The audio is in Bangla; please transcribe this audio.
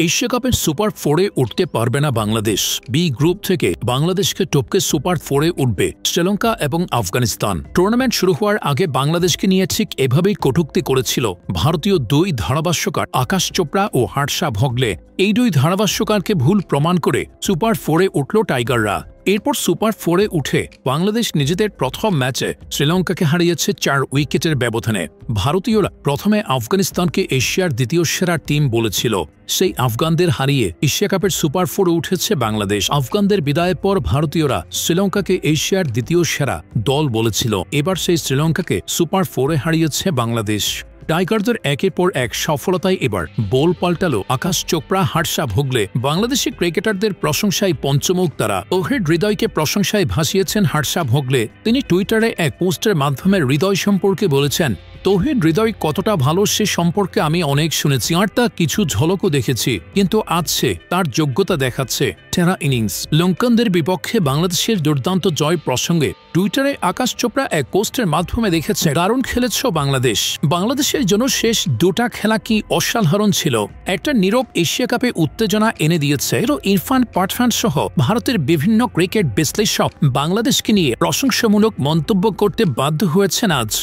এশিয়া কাপের সুপার ফোরে উঠতে পারবে না বাংলাদেশ। বি গ্রুপ থেকে বাংলাদেশকে টপকে সুপার ফোরে উঠবে শ্রীলঙ্কা এবং আফগানিস্তান। টুর্নামেন্ট শুরু হওয়ার আগে বাংলাদেশকে নিয়ে ঠিক এভাবেই কটূক্তি করেছিল ভারতীয় দুই ধারাভাষ্যকার আকাশ চোপড়া ও হর্ষা ভোগলে। এই দুই ধারাভাষ্যকারকে ভুল প্রমাণ করে সুপার ফোরে উঠল টাইগাররা। এরপর সুপার ফোরে উঠে বাংলাদেশ নিজেদের প্রথম ম্যাচে শ্রীলঙ্কাকে হারিয়েছে ৪ উইকেটের ব্যবধানে। ভারতীয়রা প্রথমে আফগানিস্তানকে এশিয়ার দ্বিতীয় সেরা টিম বলেছিল। সেই আফগানদের হারিয়ে এশিয়া কাপের সুপার ফোরে উঠেছে বাংলাদেশ। আফগানদের বিদায়ের পর ভারতীয়রা শ্রীলঙ্কাকে এশিয়ার দ্বিতীয় সেরা দল বলেছিল। এবার সেই শ্রীলঙ্কাকে সুপার ফোরে হারিয়েছে বাংলাদেশ। টাইগারদের একের পর এক সফলতায় এবার বোল পাল্টালো আকাশ চোপড়া, হর্ষা ভোগলে। বাংলাদেশি ক্রিকেটারদের প্রশংসায় পঞ্চমুখ তারা। তৌহিদ হৃদয়কে প্রশংসায় ভাসিয়েছেন হর্ষা ভোগলে। তিনি টুইটারে এক পোস্টের মাধ্যমে হৃদয় সম্পর্কে বলেছেন, তৌহিদ হৃদয় কতটা ভালো সে সম্পর্কে আমি অনেক শুনেছি আর তা কিছু ঝলকও দেখেছি, কিন্তু আজ সে তার যোগ্যতা দেখাচ্ছে। টেরা ইনিংস লঙ্কানদের বিপক্ষে বাংলাদেশের দুর্দান্ত জয় প্রসঙ্গে টুইটারে আকাশ চোপড়া এক পোস্টের মাধ্যমে দেখেছে, দারুণ খেলেছ বাংলাদেশ। বাংলাদেশের জন্য শেষ দুটা খেলা কি অসাধারণ ছিল। একটা নীরব এশিয়া কাপে উত্তেজনা এনে দিয়েছে। ইরফান পাঠান সহ ভারতের বিভিন্ন ক্রিকেট বিশ্লেষক বাংলাদেশকে নিয়ে প্রশংসামূলক মন্তব্য করতে বাধ্য হয়েছেন আজ।